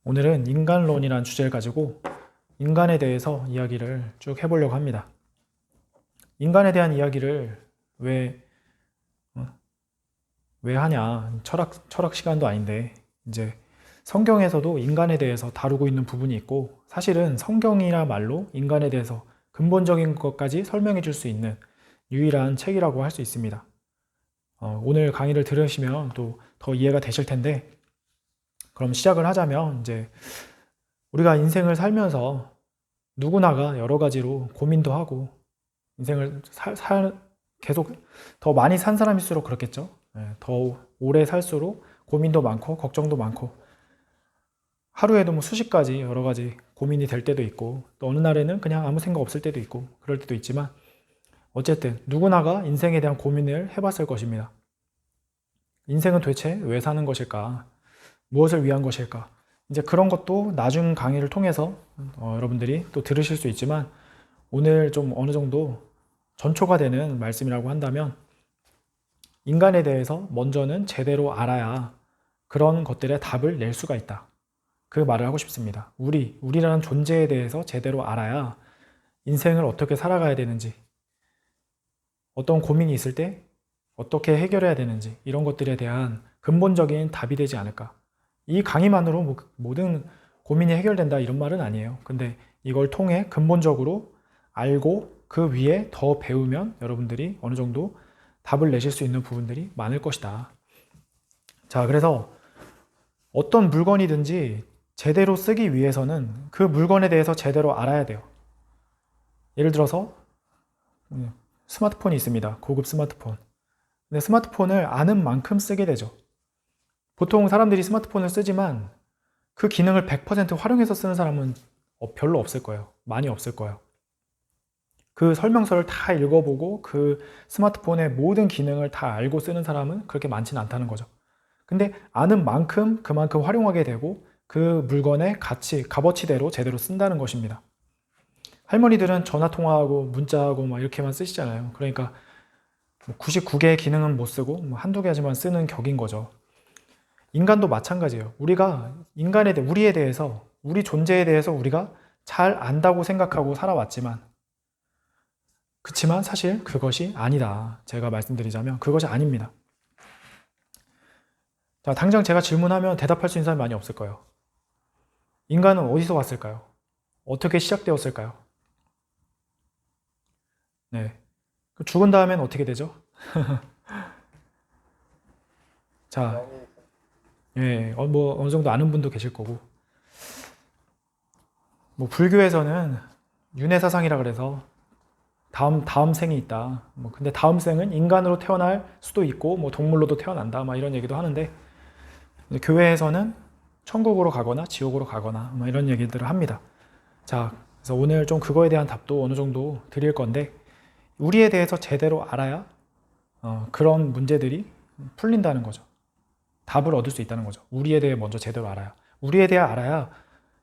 오늘은 인간론이라는 주제를 가지고 인간에 대해서 이야기를 쭉 해보려고 합니다. 인간에 대한 이야기를 왜, 왜 하냐? 철학 시간도 아닌데, 이제 성경에서도 인간에 대해서 다루고 있는 부분이 있고, 사실은 성경이라 말로 인간에 대해서 근본적인 것까지 설명해 줄 수 있는 유일한 책이라고 할 수 있습니다. 오늘 강의를 들으시면 또 더 이해가 되실 텐데, 그럼 시작을 하자면, 이제 우리가 인생을 살면서 누구나가 여러 가지로 고민도 하고 인생을 계속 더 많이 산 사람일수록 그렇겠죠. 더 오래 살수록 고민도 많고 걱정도 많고 하루에도 뭐 수십 가지 여러 가지 고민이 될 때도 있고 또 어느 날에는 그냥 아무 생각 없을 때도 있고 그럴 때도 있지만 어쨌든 누구나가 인생에 대한 고민을 해봤을 것입니다. 인생은 도대체 왜 사는 것일까? 무엇을 위한 것일까? 이제 그런 것도 나중 강의를 통해서 여러분들이 또 들으실 수 있지만 오늘 좀 어느 정도 전초가 되는 말씀이라고 한다면 인간에 대해서 먼저는 제대로 알아야 그런 것들의 답을 낼 수가 있다. 그 말을 하고 싶습니다. 우리라는 존재에 대해서 제대로 알아야 인생을 어떻게 살아가야 되는지, 어떤 고민이 있을 때 어떻게 해결해야 되는지 이런 것들에 대한 근본적인 답이 되지 않을까. 이 강의만으로 모든 고민이 해결된다 이런 말은 아니에요. 근데 이걸 통해 근본적으로 알고 그 위에 더 배우면 여러분들이 어느 정도 답을 내실 수 있는 부분들이 많을 것이다. 자, 그래서 어떤 물건이든지 제대로 쓰기 위해서는 그 물건에 대해서 제대로 알아야 돼요. 예를 들어서 스마트폰이 있습니다. 고급 스마트폰. 근데 스마트폰을 아는 만큼 쓰게 되죠. 보통 사람들이 스마트폰을 쓰지만 그 기능을 100% 활용해서 쓰는 사람은 별로 없을 거예요. 많이 없을 거예요. 그 설명서를 다 읽어보고 그 스마트폰의 모든 기능을 다 알고 쓰는 사람은 그렇게 많지는 않다는 거죠. 근데 아는 만큼 그만큼 활용하게 되고 그 물건의 값어치대로 제대로 쓴다는 것입니다. 할머니들은 전화통화하고 문자하고 막 이렇게만 쓰시잖아요. 그러니까 99개의 기능은 못 쓰고 한두 가지만 쓰는 격인 거죠. 인간도 마찬가지예요. 우리가 우리에 대해서, 우리 존재에 대해서 우리가 잘 안다고 생각하고 살아왔지만, 그렇지만 사실 그것이 아니다. 제가 말씀드리자면 그것이 아닙니다. 자, 당장 제가 질문하면 대답할 수 있는 사람이 많이 없을 거예요. 인간은 어디서 왔을까요? 어떻게 시작되었을까요? 네. 죽은 다음엔 어떻게 되죠? 자, 예, 어느 정도 아는 분도 계실 거고. 불교에서는 윤회사상이라 그래서 다음 생이 있다. 근데 다음 생은 인간으로 태어날 수도 있고, 동물로도 태어난다. 이런 얘기도 하는데, 교회에서는 천국으로 가거나 지옥으로 가거나, 이런 얘기들을 합니다. 자, 그래서 오늘 좀 그거에 대한 답도 어느 정도 드릴 건데, 우리에 대해서 제대로 알아야, 그런 문제들이 풀린다는 거죠. 답을 얻을 수 있다는 거죠. 우리에 대해 먼저 제대로 알아야. 우리에 대해 알아야,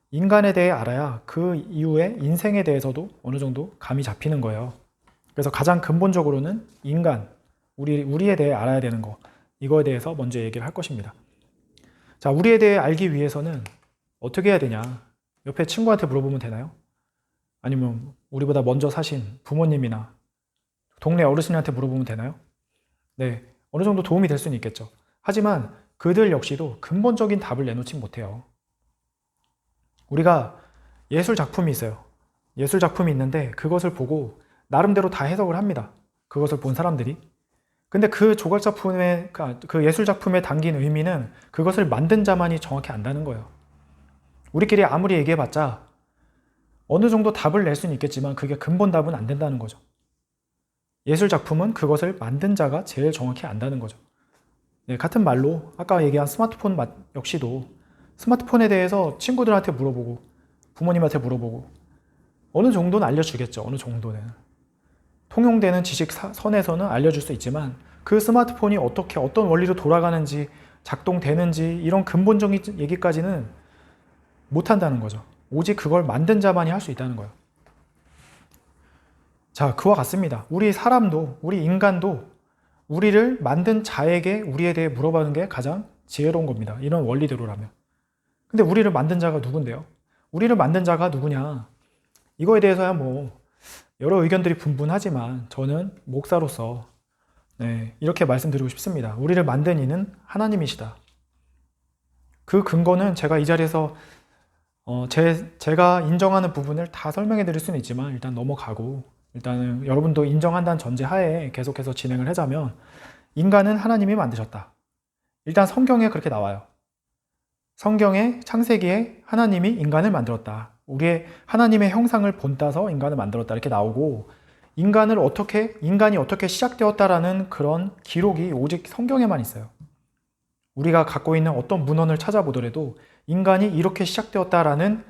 인간에 대해 알아야 그 이후에 인생에 대해서도 어느 정도 감이 잡히는 거예요. 그래서 가장 근본적으로는 우리에 대해 알아야 되는 거, 이거에 대해서 먼저 얘기를 할 것입니다. 자, 우리에 대해 알기 위해서는 어떻게 해야 되냐? 옆에 친구한테 물어보면 되나요? 아니면 우리보다 먼저 사신 부모님이나 동네 어르신한테 물어보면 되나요? 네, 어느 정도 도움이 될 수는 있겠죠. 하지만 그들 역시도 근본적인 답을 내놓지 못해요. 우리가 예술 작품이 있어요. 예술 작품이 있는데 그것을 보고 나름대로 다 해석을 합니다. 그것을 본 사람들이. 근데 그 예술 작품에 담긴 의미는 그것을 만든 자만이 정확히 안다는 거예요. 우리끼리 아무리 얘기해봤자 어느 정도 답을 낼 수는 있겠지만 그게 근본 답은 안 된다는 거죠. 예술 작품은 그것을 만든 자가 제일 정확히 안다는 거죠. 네, 같은 말로 아까 얘기한 스마트폰 역시도 스마트폰에 대해서 친구들한테 물어보고 부모님한테 물어보고 어느 정도는 알려주겠죠. 어느 정도는. 통용되는 지식 선에서는 알려줄 수 있지만 그 스마트폰이 어떤 원리로 돌아가는지 작동되는지 이런 근본적인 얘기까지는 못한다는 거죠. 오직 그걸 만든 자만이 할 수 있다는 거예요. 자, 그와 같습니다. 우리 인간도 우리를 만든 자에게 우리에 대해 물어보는 게 가장 지혜로운 겁니다. 이런 원리대로라면. 근데 우리를 만든 자가 누군데요? 우리를 만든 자가 누구냐? 이거에 대해서야 뭐 여러 의견들이 분분하지만 저는 목사로서 이렇게 말씀드리고 싶습니다. 우리를 만든 이는 하나님이시다. 그 근거는 제가 이 자리에서 제가 인정하는 부분을 다 설명해 드릴 수는 있지만 일단 넘어가고, 일단은 여러분도 인정한다는 전제 하에 계속해서 진행을 하자면, 인간은 하나님이 만드셨다. 일단 성경에 그렇게 나와요. 성경의 창세기에 하나님이 인간을 만들었다. 우리의 하나님의 형상을 본따서 인간을 만들었다. 이렇게 나오고, 인간이 어떻게 시작되었다라는 그런 기록이 오직 성경에만 있어요. 우리가 갖고 있는 어떤 문헌을 찾아보더라도 인간이 이렇게 시작되었다라는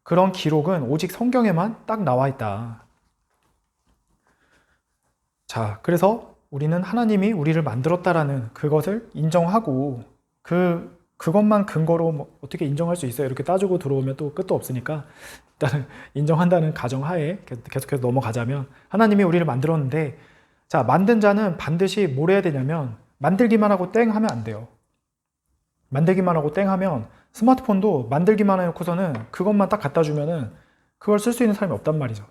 그런 기록은 오직 성경에만 딱 나와 있다. 자, 그래서 우리는 하나님이 우리를 만들었다라는 그것을 인정하고, 그것만 근거로 뭐 어떻게 인정할 수 있어요? 이렇게 따지고 들어오면 또 끝도 없으니까 일단은 인정한다는 가정하에 계속해서 넘어가자면, 하나님이 우리를 만들었는데, 자, 만든 자는 반드시 뭘 해야 되냐면 만들기만 하고 땡 하면 안 돼요. 만들기만 하고 땡 하면 스마트폰도 만들기만 해놓고서는 그것만 딱 갖다 주면은 그걸 쓸 수 있는 사람이 없단 말이죠.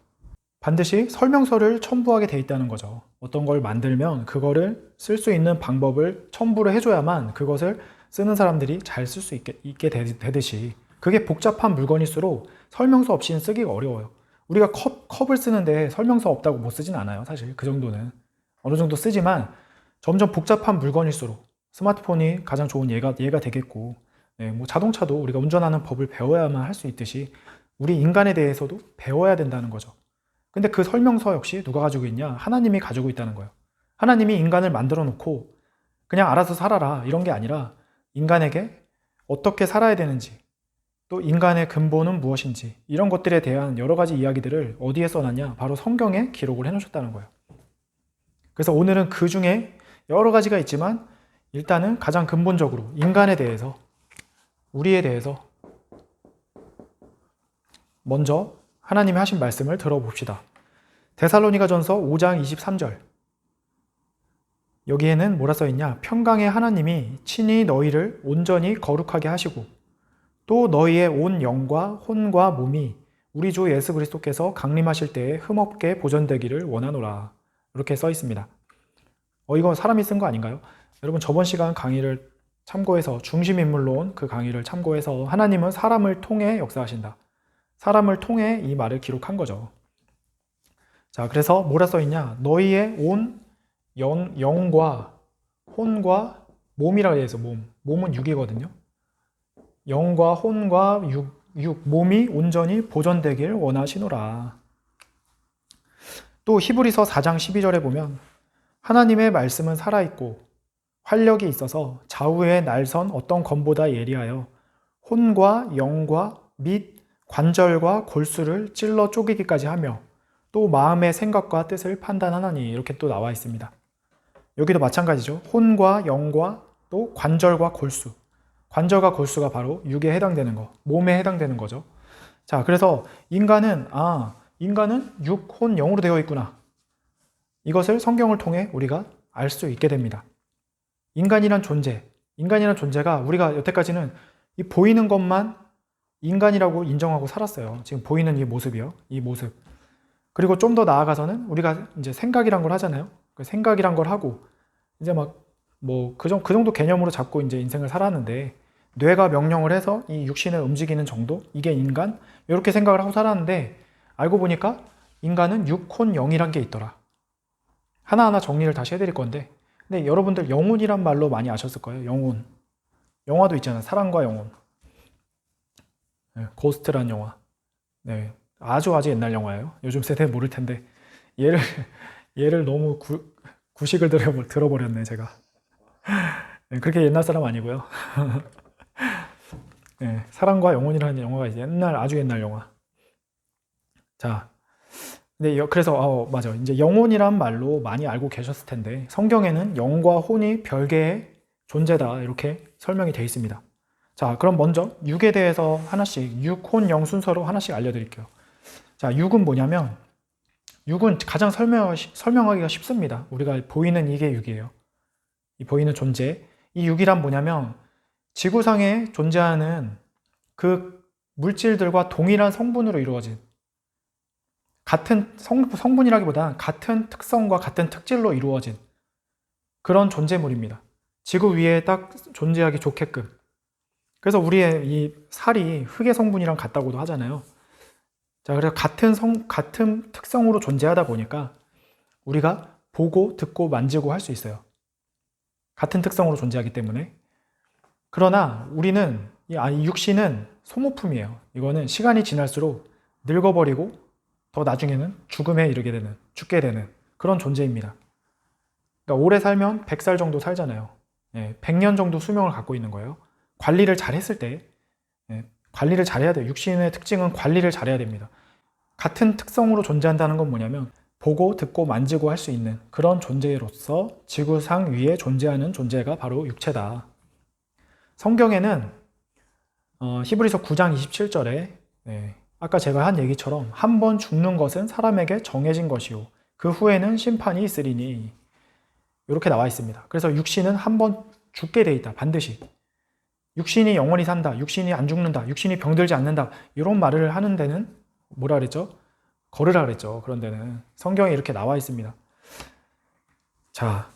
반드시 설명서를 첨부하게 돼 있다는 거죠. 어떤 걸 만들면 그거를 쓸 수 있는 방법을 첨부를 해줘야만 그것을 쓰는 사람들이 잘 쓸 수 있게 되듯이, 그게 복잡한 물건일수록 설명서 없이는 쓰기가 어려워요. 우리가 컵을 쓰는데 설명서 없다고 못 쓰진 않아요. 사실 그 정도는 어느 정도 쓰지만, 점점 복잡한 물건일수록 스마트폰이 가장 좋은 예가 되겠고, 뭐 자동차도 우리가 운전하는 법을 배워야만 할 수 있듯이 우리 인간에 대해서도 배워야 된다는 거죠. 근데 그 설명서 역시 누가 가지고 있냐? 하나님이 가지고 있다는 거예요. 하나님이 인간을 만들어 놓고 그냥 알아서 살아라 이런 게 아니라, 인간에게 어떻게 살아야 되는지, 또 인간의 근본은 무엇인지, 이런 것들에 대한 여러 가지 이야기들을 어디에 써놨냐? 바로 성경에 기록을 해놓으셨다는 거예요. 그래서 오늘은 그 중에 여러 가지가 있지만 일단은 가장 근본적으로 인간에 대해서, 우리에 대해서 먼저 하나님이 하신 말씀을 들어봅시다. 데살로니가전서 5장 23절. 여기에는 뭐라 써있냐? 평강의 하나님이 친히 너희를 온전히 거룩하게 하시고 또 너희의 온 영과 혼과 몸이 우리 주 예수 그리스도께서 강림하실 때에 흠없게 보존되기를 원하노라. 이렇게 써있습니다. 이거 사람이 쓴 거 아닌가요? 여러분, 저번 시간 강의를 참고해서, 중심인물로 온 그 강의를 참고해서, 하나님은 사람을 통해 역사하신다. 사람을 통해 이 말을 기록한 거죠. 자, 그래서 뭐라 써있냐? 너희의 온 영과 혼과 몸이라고 되어 있어. 몸은 육이거든요. 영과 혼과 몸이 온전히 보존되길 원하시노라. 또 히브리서 4장 12절에 보면, 하나님의 말씀은 살아있고 활력이 있어서 좌우에 날선 어떤 검보다 예리하여 혼과 영과 및 관절과 골수를 찔러 쪼개기까지 하며 또 마음의 생각과 뜻을 판단하나니, 이렇게 또 나와 있습니다. 여기도 마찬가지죠. 혼과 영과 또 관절과 골수. 관절과 골수가 바로 육에 해당되는 거, 몸에 해당되는 거죠. 자, 그래서 인간은 육, 혼, 영으로 되어 있구나. 이것을 성경을 통해 우리가 알 수 있게 됩니다. 인간이란 존재가 우리가 여태까지는 이 보이는 것만 인간이라고 인정하고 살았어요. 지금 보이는 이 모습이요. 이 모습. 그리고 좀 더 나아가서는 우리가 이제 생각이란 걸 하잖아요. 그 생각이란 걸 하고 이제 그 정도 개념으로 잡고 이제 인생을 살았는데, 뇌가 명령을 해서 이 육신을 움직이는 정도? 이게 인간? 이렇게 생각을 하고 살았는데, 알고 보니까 인간은 육, 혼, 영이란 게 있더라. 하나하나 정리를 다시 해드릴 건데, 근데 여러분들 영혼이란 말로 많이 아셨을 거예요. 영혼. 영화도 있잖아요. 사랑과 영혼. 고스트란 영화. 네, 아주 옛날 영화예요. 요즘 세대 모를 텐데 얘를 너무 구식을 들어버렸네 제가. 네, 그렇게 옛날 사람 아니고요. 네, 사랑과 영혼이라는 영화가 이제 아주 옛날 영화. 자, 그래서 맞아. 이제 영혼이란 말로 많이 알고 계셨을 텐데, 성경에는 영과 혼이 별개의 존재다 이렇게 설명이 되어 있습니다. 자, 그럼 먼저 육에 대해서 하나씩, 육, 혼, 영 순서로 하나씩 알려드릴게요. 자, 육은 뭐냐면, 육은 가장 설명하기가 쉽습니다. 우리가 보이는 이게 육이에요. 이 보이는 존재. 이 육이란 뭐냐면, 지구상에 존재하는 그 물질들과 동일한 성분으로 이루어진, 같은 성분이라기보다 같은 특성과 같은 특질로 이루어진 그런 존재물입니다. 지구 위에 딱 존재하기 좋게끔. 그래서 우리의 이 살이 흙의 성분이랑 같다고도 하잖아요. 자, 그래서 같은 특성으로 존재하다 보니까 우리가 보고, 듣고, 만지고 할 수 있어요. 같은 특성으로 존재하기 때문에. 그러나 우리는, 이 육신은 소모품이에요. 이거는 시간이 지날수록 늙어버리고 더 나중에는 죽음에 이르게 되는, 죽게 되는 그런 존재입니다. 그러니까 오래 살면 100살 정도 살잖아요. 100년 정도 수명을 갖고 있는 거예요. 관리를 잘 했을 때, 관리를 잘해야 돼요. 육신의 특징은 관리를 잘해야 됩니다. 같은 특성으로 존재한다는 건 뭐냐면 보고, 듣고, 만지고 할 수 있는 그런 존재로서 지구상 위에 존재하는 존재가 바로 육체다. 성경에는 히브리서 9장 27절에 아까 제가 한 얘기처럼 한 번 죽는 것은 사람에게 정해진 것이요 그 후에는 심판이 있으리니 이렇게 나와 있습니다. 그래서 육신은 한 번 죽게 돼 있다. 반드시. 육신이 영원히 산다. 육신이 안 죽는다. 육신이 병들지 않는다. 이런 말을 하는 데는 뭐라 그랬죠? 거르라 그랬죠. 그런 데는 성경에 이렇게 나와 있습니다. 자,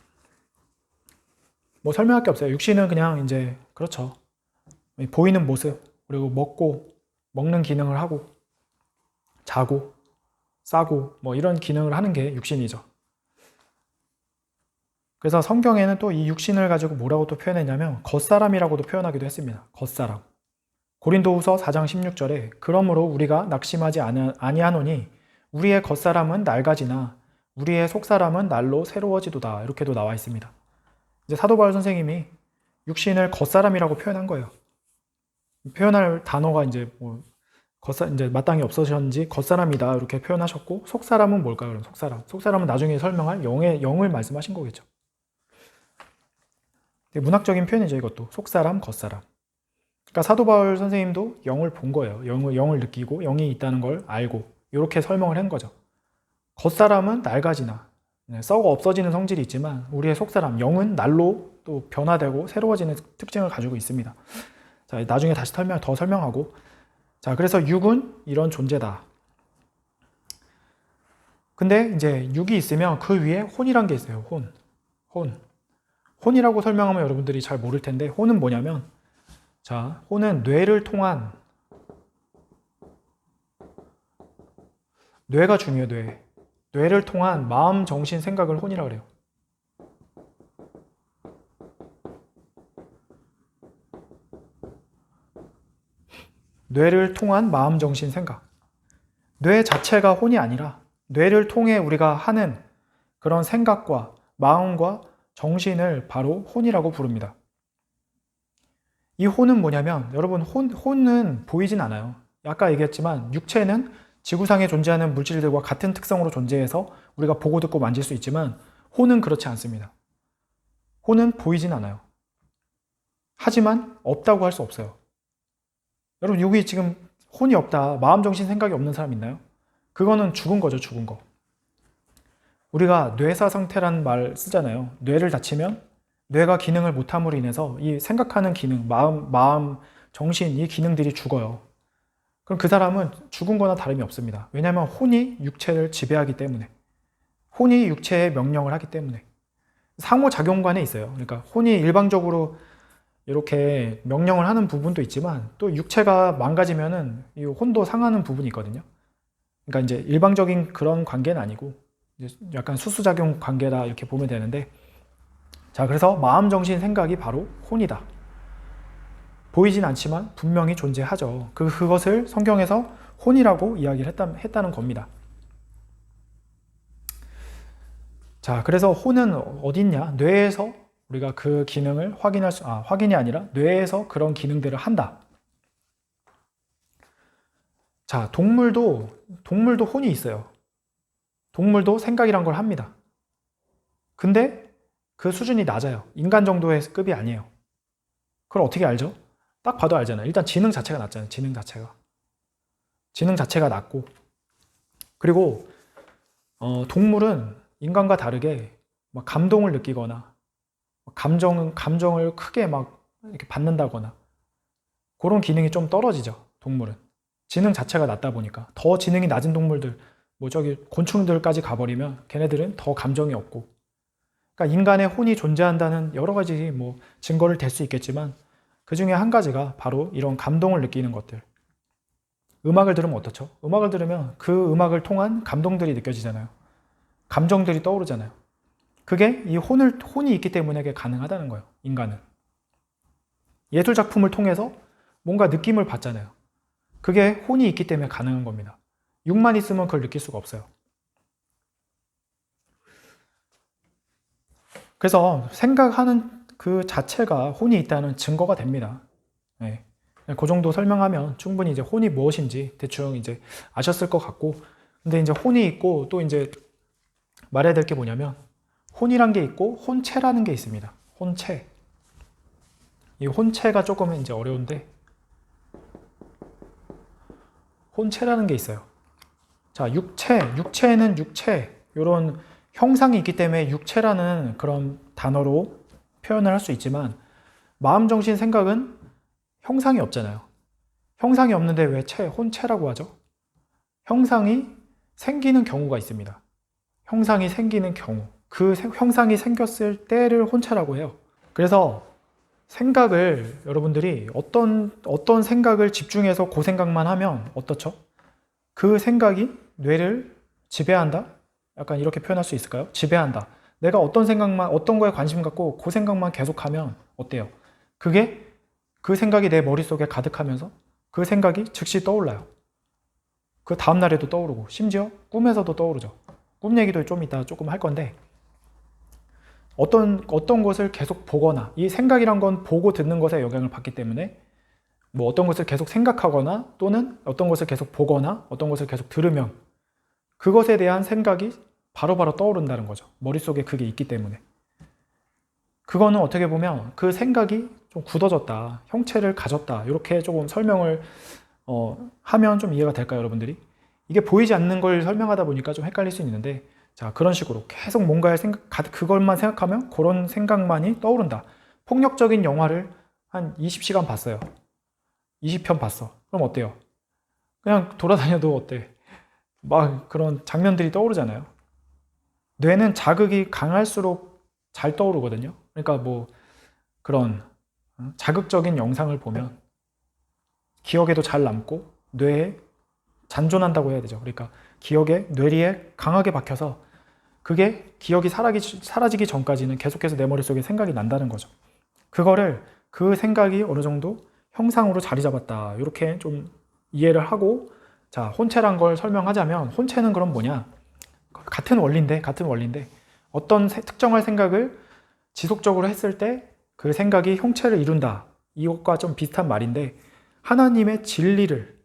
뭐 설명할 게 없어요. 육신은 그냥 이제 그렇죠. 보이는 모습, 그리고 먹는 기능을 하고 자고 싸고 뭐 이런 기능을 하는 게 육신이죠. 그래서 성경에는 또 이 육신을 가지고 뭐라고 또 표현했냐면 겉사람이라고도 표현하기도 했습니다. 겉사람. 고린도후서 4장 16절에 그러므로 우리가 낙심하지 아니하노니 우리의 겉사람은 낡아지나 우리의 속사람은 날로 새로워지도다. 이렇게도 나와 있습니다. 이제 사도 바울 선생님이 육신을 겉사람이라고 표현한 거예요. 표현할 단어가 이제 이제 마땅히 없어졌는지 겉사람이다 이렇게 표현하셨고, 속사람은 뭘까요? 그럼 속사람은 나중에 설명할 영을 말씀하신 거겠죠. 문학적인 표현이죠, 이것도. 속사람, 겉사람. 그러니까 사도 바울 선생님도 영을 본 거예요. 영을 느끼고 영이 있다는 걸 알고 이렇게 설명을 한 거죠. 겉사람은 낡아지나 썩어 없어지는 성질이 있지만 우리의 속사람, 영은 날로 또 변화되고 새로워지는 특징을 가지고 있습니다. 자, 나중에 다시 더 설명하고. 자, 그래서 육은 이런 존재다. 근데 이제 육이 있으면 그 위에 혼이란 게 있어요. 혼이라고 설명하면 여러분들이 잘 모를 텐데, 혼은 뭐냐면, 자, 혼은 뇌를 통한, 뇌가 중요해요. 뇌를 통한 마음, 정신, 생각을 혼이라고 그래요. 뇌를 통한 마음, 정신, 생각. 뇌 자체가 혼이 아니라 뇌를 통해 우리가 하는 그런 생각과 마음과 정신을 바로 혼이라고 부릅니다. 이 혼은 뭐냐면, 여러분, 혼은 보이진 않아요. 아까 얘기했지만 육체는 지구상에 존재하는 물질들과 같은 특성으로 존재해서 우리가 보고 듣고 만질 수 있지만 혼은 그렇지 않습니다. 혼은 보이진 않아요. 하지만 없다고 할 수 없어요. 여러분, 여기 지금 혼이 없다, 마음, 정신, 생각이 없는 사람 있나요? 그거는 죽은 거죠, 죽은 거. 우리가 뇌사 상태라는 말 쓰잖아요. 뇌를 다치면 뇌가 기능을 못함으로 인해서 이 생각하는 기능, 마음, 정신, 이 기능들이 죽어요. 그럼 그 사람은 죽은 거나 다름이 없습니다. 왜냐하면 혼이 육체를 지배하기 때문에, 혼이 육체에 명령을 하기 때문에. 상호작용관에 있어요. 그러니까 혼이 일방적으로 이렇게 명령을 하는 부분도 있지만 또 육체가 망가지면은 이 혼도 상하는 부분이 있거든요. 그러니까 이제 일방적인 그런 관계는 아니고 이제 약간 수수작용 관계다 이렇게 보면 되는데, 자, 그래서 마음, 정신, 생각이 바로 혼이다. 보이진 않지만 분명히 존재하죠. 그것을 성경에서 혼이라고 이야기를 했다는 겁니다. 자, 그래서 혼은 어디 있냐? 뇌에서 우리가 그 기능을 확인이 아니라 뇌에서 그런 기능들을 한다. 자, 동물도 혼이 있어요. 동물도 생각이란 걸 합니다. 근데 그 수준이 낮아요. 인간 정도의 급이 아니에요. 그걸 어떻게 알죠? 딱 봐도 알잖아요. 일단 지능 자체가 낮잖아요. 지능 자체가 낮고, 그리고 동물은 인간과 다르게 막 감동을 느끼거나 감정을 크게 막 이렇게 받는다거나 그런 기능이 좀 떨어지죠. 동물은. 지능 자체가 낮다 보니까. 더 지능이 낮은 동물들, 뭐 저기 곤충들까지 가버리면 걔네들은 더 감정이 없고. 그러니까 인간의 혼이 존재한다는 여러 가지 뭐 증거를 댈 수 있겠지만 그 중에 한 가지가 바로 이런 감동을 느끼는 것들. 음악을 들으면 어떻죠? 음악을 들으면 그 음악을 통한 감동들이 느껴지잖아요. 감정들이 떠오르잖아요. 그게 이 혼이 있기 때문에 그게 가능하다는 거예요. 인간은. 예술 작품을 통해서 뭔가 느낌을 받잖아요. 그게 혼이 있기 때문에 가능한 겁니다. 육만 있으면 그걸 느낄 수가 없어요. 그래서 생각하는 그 자체가 혼이 있다는 증거가 됩니다. 네. 그 정도 설명하면 충분히 이제 혼이 무엇인지 대충 이제 아셨을 것 같고, 근데 이제 혼이 있고 또 이제 말해야 될 게 뭐냐면 혼이란 게 있고 혼체라는 게 있습니다. 혼체. 이 혼체가 조금 이제 어려운데 혼체라는 게 있어요. 자, 육체는 육체, 이런 형상이 있기 때문에 육체라는 그런 단어로 표현을 할 수 있지만 마음, 정신, 생각은 형상이 없잖아요. 형상이 없는데 왜 혼체라고 하죠? 형상이 생기는 경우가 있습니다. 형상이 생기는 경우, 그 형상이 생겼을 때를 혼체라고 해요. 그래서 생각을 여러분들이 어떤 생각을 집중해서 그 생각만 하면 어떻죠? 그 생각이 뇌를 지배한다? 약간 이렇게 표현할 수 있을까요? 지배한다. 내가 어떤 생각만, 어떤 거에 관심 갖고 그 생각만 계속하면 어때요? 그게 그 생각이 내 머릿속에 가득하면서 그 생각이 즉시 떠올라요. 그 다음날에도 떠오르고 심지어 꿈에서도 떠오르죠. 꿈 얘기도 좀 이따 조금 할 건데 어떤 것을 계속 보거나 이 생각이란 건 보고 듣는 것에 영향을 받기 때문에 뭐 어떤 것을 계속 생각하거나 또는 어떤 것을 계속 보거나 어떤 것을 계속 들으면 그것에 대한 생각이 바로바로 떠오른다는 거죠. 머릿속에 그게 있기 때문에. 그거는 어떻게 보면 그 생각이 좀 굳어졌다, 형체를 가졌다 이렇게 조금 설명을 하면 좀 이해가 될까요, 여러분들이? 이게 보이지 않는 걸 설명하다 보니까 좀 헷갈릴 수 있는데 자, 그런 식으로 계속 뭔가를 그것만 생각하면 그런 생각만이 떠오른다. 폭력적인 영화를 한 20시간 봤어요. 20편 봤어. 그럼 어때요? 그냥 돌아다녀도 어때? 막 그런 장면들이 떠오르잖아요. 뇌는 자극이 강할수록 잘 떠오르거든요. 그러니까 뭐 그런 자극적인 영상을 보면 기억에도 잘 남고 뇌에 잔존한다고 해야 되죠. 그러니까 기억에 뇌리에 강하게 박혀서 그게 기억이 사라지기 전까지는 계속해서 내 머릿속에 생각이 난다는 거죠. 그거를 그 생각이 어느 정도 형상으로 자리 잡았다. 이렇게 좀 이해를 하고 자, 혼체란 걸 설명하자면 혼체는 그럼 뭐냐? 같은 원리인데 어떤 특정한 생각을 지속적으로 했을 때 그 생각이 형체를 이룬다. 이것과 좀 비슷한 말인데 하나님의 진리를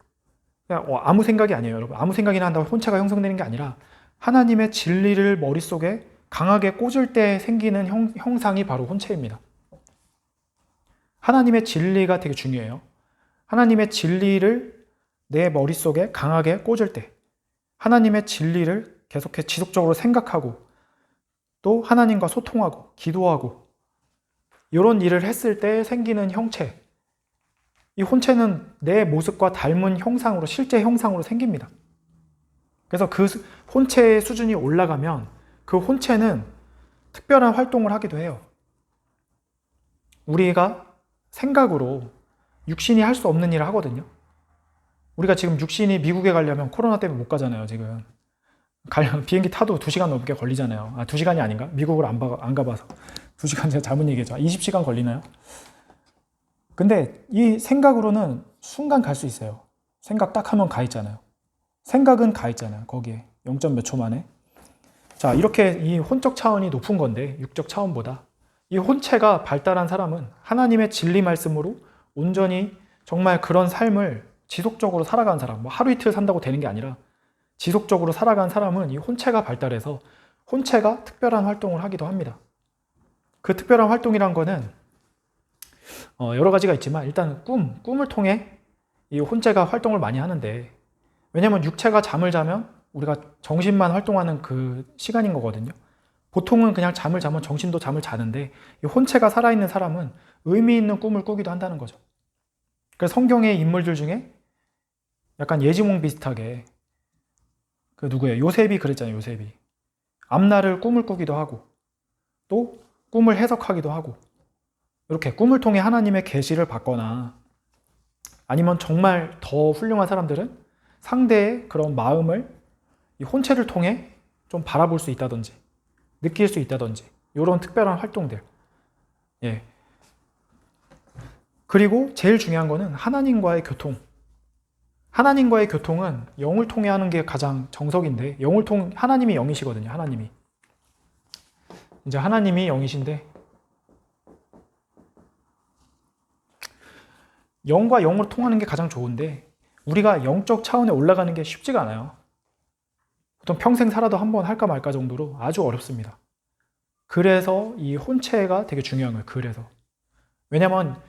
그냥 아무 생각이 아니에요, 여러분. 아무 생각이나 한다고 혼체가 형성되는 게 아니라 하나님의 진리를 머릿속에 강하게 꽂을 때 생기는 형상이 바로 혼체입니다. 하나님의 진리가 되게 중요해요. 하나님의 진리를 내 머릿속에 강하게 꽂을 때 하나님의 진리를 계속해 지속적으로 생각하고 또 하나님과 소통하고 기도하고 이런 일을 했을 때 생기는 형체, 이 혼체는 내 모습과 닮은 형상으로 실제 형상으로 생깁니다. 그래서 그 혼체의 수준이 올라가면 그 혼체는 특별한 활동을 하기도 해요. 우리가 생각으로 육신이 할 수 없는 일을 하거든요. 우리가 지금 육신이 미국에 가려면 코로나 때문에 못 가잖아요, 지금. 비행기 타도 2시간 넘게 걸리잖아요. 2시간이 아닌가? 미국을 안 가봐서. 2시간 제가 잘못 얘기했죠. 20시간 걸리나요? 근데 이 생각으로는 순간 갈 수 있어요. 생각 딱 하면 가 있잖아요. 생각은 가 있잖아요. 거기에 0. 몇 초 만에. 자, 이렇게 이 혼적 차원이 높은 건데 육적 차원보다 이 혼체가 발달한 사람은 하나님의 진리 말씀으로 온전히 정말 그런 삶을 지속적으로 살아가는 사람, 뭐 하루 이틀 산다고 되는 게 아니라 지속적으로 살아간 사람은 이 혼체가 발달해서 혼체가 특별한 활동을 하기도 합니다. 그 특별한 활동이란 거는 여러 가지가 있지만 일단 꿈을 통해 이 혼체가 활동을 많이 하는데 왜냐면 육체가 잠을 자면 우리가 정신만 활동하는 그 시간인 거거든요. 보통은 그냥 잠을 자면 정신도 잠을 자는데 이 혼체가 살아있는 사람은 의미 있는 꿈을 꾸기도 한다는 거죠. 그래서 성경의 인물들 중에 약간 예지몽 비슷하게 그 누구예요? 요셉이 그랬잖아요. 요셉이 앞날을 꿈을 꾸기도 하고 또 꿈을 해석하기도 하고 이렇게 꿈을 통해 하나님의 계시를 받거나 아니면 정말 더 훌륭한 사람들은 상대의 그런 마음을 이 혼체를 통해 좀 바라볼 수 있다든지 느낄 수 있다든지 이런 특별한 활동들. 예. 그리고 제일 중요한 거는 하나님과의 교통. 하나님과의 교통은 영을 통해 하는 게 가장 정석인데 하나님이 영이시거든요. 하나님이. 이제 하나님이 영이신데 영과 영으로 통하는 게 가장 좋은데 우리가 영적 차원에 올라가는 게 쉽지가 않아요. 보통 평생 살아도 한 번 할까 말까 정도로 아주 어렵습니다. 그래서 이 혼체가 되게 중요한 거예요. 그래서. 왜냐면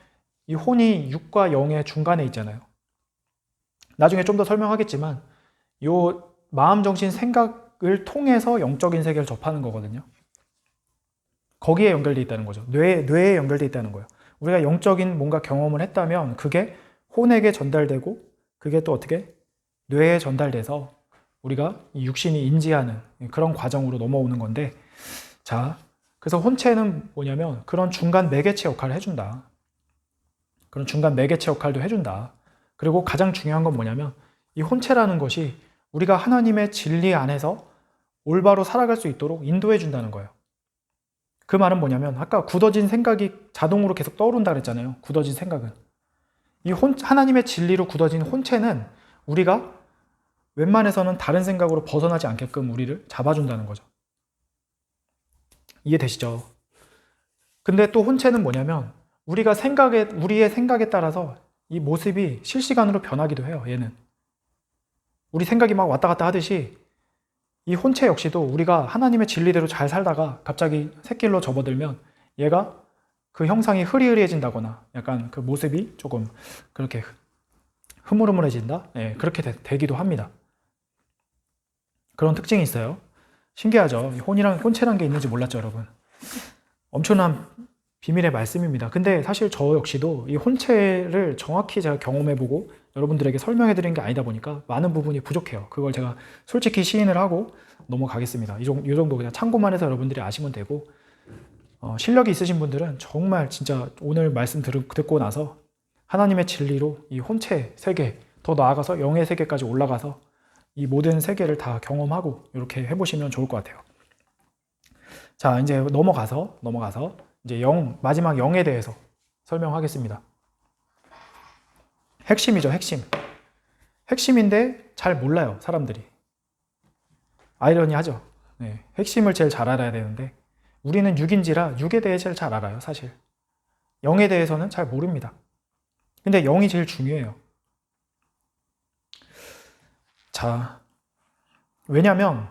이 혼이 육과 영의 중간에 있잖아요. 나중에 좀 더 설명하겠지만 요 마음, 정신, 생각을 통해서 영적인 세계를 접하는 거거든요. 거기에 연결되어 있다는 거죠. 뇌에 연결되어 있다는 거예요. 우리가 영적인 뭔가 경험을 했다면 그게 혼에게 전달되고 그게 또 어떻게 뇌에 전달돼서 우리가 이 육신이 인지하는 그런 과정으로 넘어오는 건데, 자, 그래서 혼체는 뭐냐면 그런 중간 매개체 역할을 해준다. 그런 중간 매개체 역할도 해준다. 그리고 가장 중요한 건 뭐냐면 이 혼체라는 것이 우리가 하나님의 진리 안에서 올바로 살아갈 수 있도록 인도해 준다는 거예요. 그 말은 뭐냐면 아까 굳어진 생각이 자동으로 계속 떠오른다 그랬잖아요. 굳어진 생각은. 하나님의 진리로 굳어진 혼체는 우리가 웬만해서는 다른 생각으로 벗어나지 않게끔 우리를 잡아준다는 거죠. 이해되시죠? 근데 또 혼체는 뭐냐면 우리의 생각에 따라서 이 모습이 실시간으로 변하기도 해요. 얘는. 우리 생각이 막 왔다 갔다 하듯이 이 혼체 역시도 우리가 하나님의 진리대로 잘 살다가 갑자기 샛길로 접어들면 얘가 그 형상이 흐리흐리해진다거나 약간 그 모습이 조금 그렇게 흐물흐물해진다? 예, 그렇게 되기도 합니다. 그런 특징이 있어요. 신기하죠? 혼체란 게 있는지 몰랐죠, 여러분? 엄청난 비밀의 말씀입니다. 근데 사실 저 역시도 이 혼체를 정확히 제가 경험해보고 여러분들에게 설명해드리는 게 아니다 보니까 많은 부분이 부족해요. 그걸 제가 솔직히 시인을 하고 넘어가겠습니다. 이 정도 그냥 참고만 해서 여러분들이 아시면 되고, 실력이 있으신 분들은 정말 진짜 오늘 말씀 듣고 나서 하나님의 진리로 이 혼체 세계, 더 나아가서 영의 세계까지 올라가서 이 모든 세계를 다 경험하고 이렇게 해보시면 좋을 것 같아요. 자, 이제 넘어가서 이제 마지막 영에 대해서 설명하겠습니다. 핵심이죠, 핵심. 핵심인데 잘 몰라요, 사람들이. 아이러니하죠. 네, 핵심을 제일 잘 알아야 되는데 우리는 육인지라 육에 대해 제일 잘 알아요, 사실. 영에 대해서는 잘 모릅니다. 근데 영이 제일 중요해요. 자, 왜냐면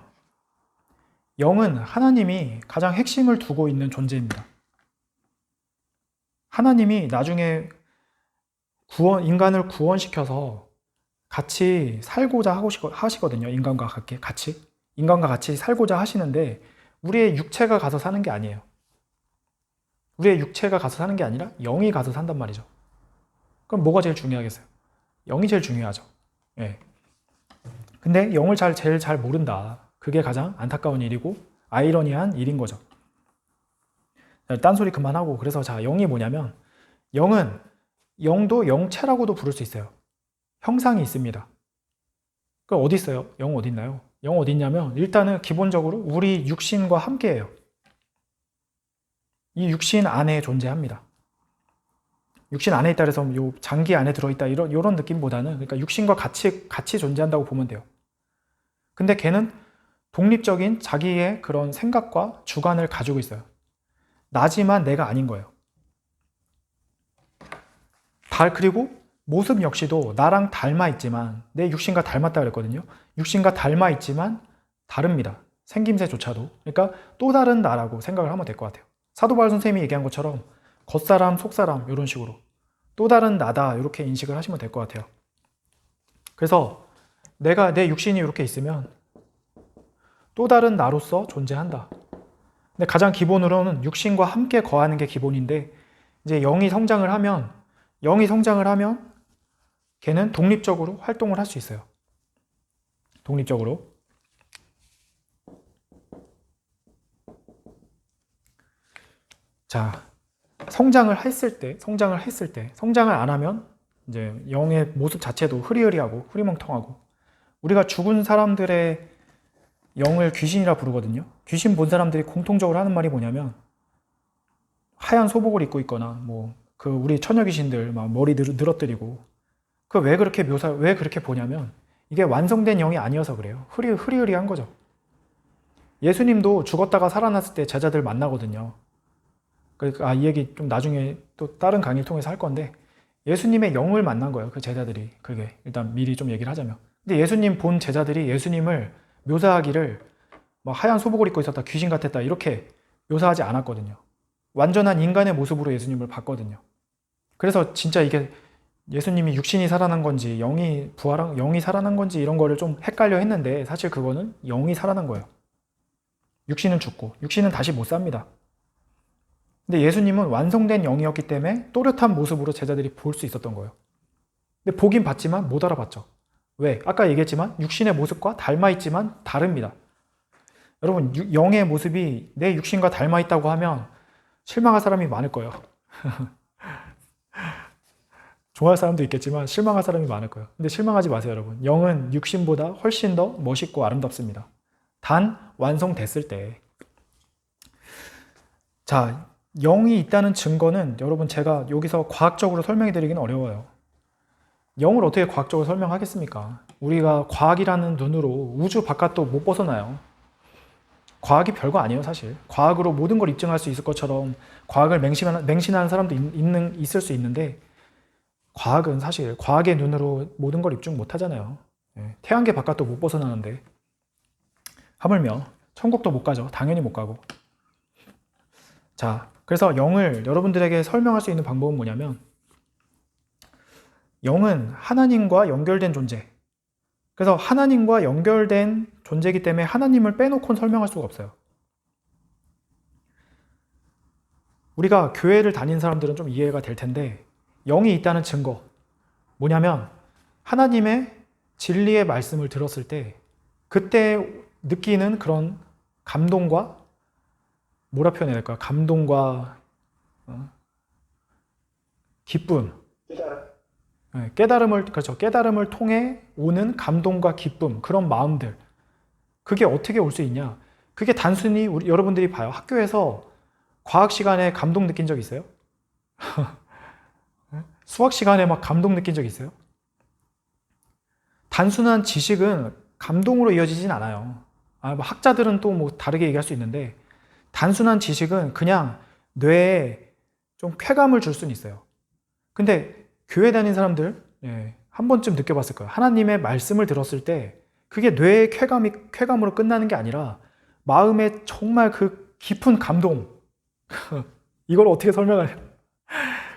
영은 하나님이 가장 핵심을 두고 있는 존재입니다. 하나님이 나중에 인간을 구원시켜서 같이 살고자 하시거든요. 인간과 같이 살고자 하시는데 우리의 육체가 가서 사는 게 아니에요. 우리의 육체가 가서 사는 게 아니라 영이 가서 산단 말이죠. 그럼 뭐가 제일 중요하겠어요? 영이 제일 중요하죠. 예. 근데 영을 제일 잘 모른다. 그게 가장 안타까운 일이고 아이러니한 일인 거죠. 딴소리 그만하고, 그래서 자, 영이 뭐냐면 영도 영체라고도 부를 수 있어요. 형상이 있습니다. 그럼 어디 있어요? 영 어디 있나요? 영 어디 있냐면 일단은 기본적으로 우리 육신과 함께해요. 이 육신 안에 존재합니다. 육신 안에 있다 그래서 요 장기 안에 들어있다 이런 느낌보다는, 그러니까 육신과 같이 존재한다고 보면 돼요. 근데 걔는 독립적인 자기의 그런 생각과 주관을 가지고 있어요. 나지만 내가 아닌 거예요. 그리고 모습 역시도 나랑 닮아 있지만, 내 육신과 닮았다 그랬거든요. 육신과 닮아 있지만 다릅니다. 생김새조차도. 그러니까 또 다른 나라고 생각을 하면 될 것 같아요. 사도 바울 선생님이 얘기한 것처럼 겉사람, 속사람 이런 식으로 또 다른 나다 이렇게 인식을 하시면 될 것 같아요. 그래서 내 육신이 이렇게 있으면 또 다른 나로서 존재한다. 근데 가장 기본으로는 육신과 함께 거하는 게 기본인데, 이제 영이 성장을 하면 걔는 독립적으로 활동을 할 수 있어요. 독립적으로. 자, 성장을 했을 때, 성장을 안 하면 이제 영의 모습 자체도 흐리흐리하고 흐리멍텅하고, 우리가 죽은 사람들의 영을 귀신이라 부르거든요. 귀신 본 사람들이 공통적으로 하는 말이 뭐냐면, 하얀 소복을 입고 있거나, 뭐, 그 우리 처녀 귀신들 막 머리 늘어뜨리고, 그 왜 그렇게 보냐면, 이게 완성된 영이 아니어서 그래요. 흐리흐리한 거죠. 예수님도 죽었다가 살아났을 때 제자들 만나거든요. 이 얘기 좀 나중에 또 다른 강의를 통해서 할 건데, 예수님의 영을 만난 거예요. 그 제자들이. 그게 일단 미리 좀 얘기를 하자면. 근데 예수님 본 제자들이 예수님을 묘사하기를 막 하얀 소복을 입고 있었다, 귀신 같았다 이렇게 묘사하지 않았거든요. 완전한 인간의 모습으로 예수님을 봤거든요. 그래서 진짜 이게 예수님이 육신이 살아난 건지 영이 살아난 건지 이런 거를 좀 헷갈려 했는데, 사실 그거는 영이 살아난 거예요. 육신은 죽고 육신은 다시 못 삽니다. 근데 예수님은 완성된 영이었기 때문에 또렷한 모습으로 제자들이 볼 수 있었던 거예요. 근데 보긴 봤지만 못 알아봤죠. 왜? 아까 얘기했지만 육신의 모습과 닮아있지만 다릅니다. 여러분, 영의 모습이 내 육신과 닮아있다고 하면 실망할 사람이 많을 거예요. 좋아할 사람도 있겠지만 실망할 사람이 많을 거예요. 근데 실망하지 마세요, 여러분. 영은 육신보다 훨씬 더 멋있고 아름답습니다. 단 완성됐을 때. 자, 영이 있다는 증거는 여러분, 제가 여기서 과학적으로 설명해 드리기는 어려워요. 영을 어떻게 과학적으로 설명하겠습니까? 우리가 과학이라는 눈으로 우주 바깥도 못 벗어나요. 과학이 별거 아니에요, 사실. 과학으로 모든 걸 입증할 수 있을 것처럼 과학을 맹신하는 사람도 있을 수 있는데, 과학은 사실 과학의 눈으로 모든 걸 입증 못 하잖아요. 태양계 바깥도 못 벗어나는데, 하물며 천국도 못 가죠. 당연히 못 가고. 자, 그래서 영을 여러분들에게 설명할 수 있는 방법은 뭐냐면, 영은 하나님과 연결된 존재. 그래서 하나님과 연결된 존재이기 때문에 하나님을 빼놓고는 설명할 수가 없어요. 우리가 교회를 다닌 사람들은 좀 이해가 될 텐데, 영이 있다는 증거 뭐냐면, 하나님의 진리의 말씀을 들었을 때 그때 느끼는 그런 감동과, 뭐라 표현해야 될까요? 감동과 기쁨, 깨달음을 통해 오는 감동과 기쁨, 그런 마음들, 그게 어떻게 올 수 있냐? 그게 단순히 여러분들이 봐요. 학교에서 과학 시간에 감동 느낀 적 있어요? 수학 시간에 막 감동 느낀 적 있어요? 단순한 지식은 감동으로 이어지진 않아요. 뭐 학자들은 또 뭐 다르게 얘기할 수 있는데, 단순한 지식은 그냥 뇌에 좀 쾌감을 줄 수는 있어요. 근데 교회 다닌 사람들, 한 번쯤 느껴봤을 거예요. 하나님의 말씀을 들었을 때 그게 뇌의 쾌감으로 끝나는 게 아니라 마음에 정말 그 깊은 감동. 이걸 어떻게 설명하냐?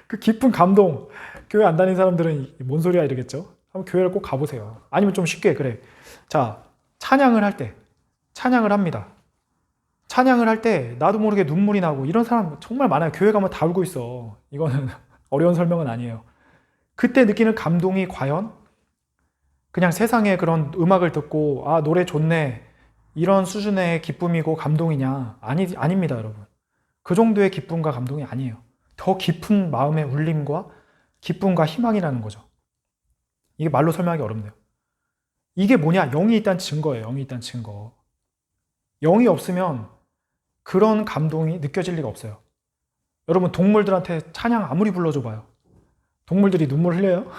그 깊은 감동. 교회 안 다닌 사람들은 뭔 소리야 이러겠죠? 한번 교회를 꼭 가보세요. 아니면 좀 쉽게, 그래. 자, 찬양을 합니다. 찬양을 할 때 나도 모르게 눈물이 나고 이런 사람 정말 많아요. 교회 가면 다 울고 있어. 이거는 어려운 설명은 아니에요. 그때 느끼는 감동이 과연 그냥 세상에 그런 음악을 듣고 노래 좋네 이런 수준의 기쁨이고 감동이냐? 아닙니다, 여러분. 그 정도의 기쁨과 감동이 아니에요. 더 깊은 마음의 울림과 기쁨과 희망이라는 거죠. 이게 말로 설명하기 어렵네요. 이게 뭐냐? 영이 있다는 증거예요. 영이 있다는 증거. 영이 없으면 그런 감동이 느껴질 리가 없어요. 여러분, 동물들한테 찬양 아무리 불러줘봐요. 동물들이 눈물 흘려요?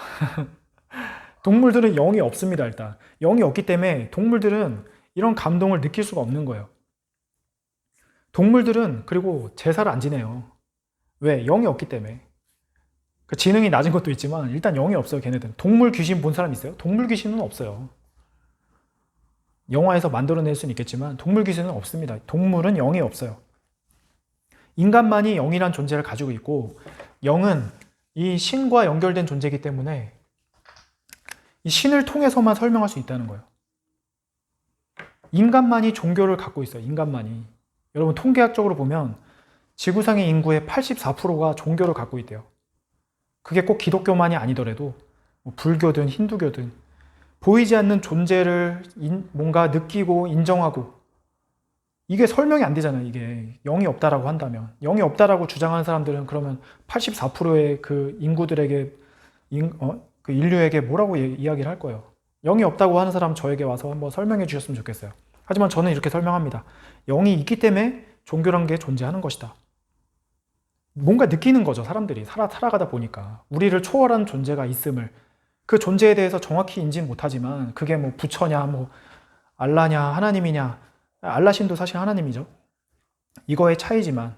동물들은 영이 없습니다, 일단. 영이 없기 때문에 동물들은 이런 감동을 느낄 수가 없는 거예요. 동물들은 그리고 제사를 안 지내요. 왜? 영이 없기 때문에. 그 지능이 낮은 것도 있지만 일단 영이 없어요, 걔네들은. 동물 귀신 본 사람 있어요? 동물 귀신은 없어요. 영화에서 만들어낼 수는 있겠지만 동물 귀신은 없습니다. 동물은 영이 없어요. 인간만이 영이란 존재를 가지고 있고, 영은 이 신과 연결된 존재이기 때문에 이 신을 통해서만 설명할 수 있다는 거예요. 인간만이 종교를 갖고 있어요. 인간만이. 여러분, 통계학적으로 보면 지구상의 인구의 84%가 종교를 갖고 있대요. 그게 꼭 기독교만이 아니더라도 뭐 불교든 힌두교든 보이지 않는 존재를 뭔가 느끼고 인정하고, 이게 설명이 안 되잖아요. 이게 영이 없다라고 한다면, 영이 없다라고 주장하는 사람들은 그러면 84%의 그 인구들에게 그 인류에게 뭐라고 이야기를 할 거예요. 영이 없다고 하는 사람 저에게 와서 한번 설명해 주셨으면 좋겠어요. 하지만 저는 이렇게 설명합니다. 영이 있기 때문에 종교란 게 존재하는 것이다. 뭔가 느끼는 거죠. 사람들이 살아가다 보니까 우리를 초월한 존재가 있음을, 그 존재에 대해서 정확히 인지는 못하지만 그게 뭐 부처냐 뭐 알라냐 하나님이냐, 알라신도 사실 하나님이죠. 이거의 차이지만,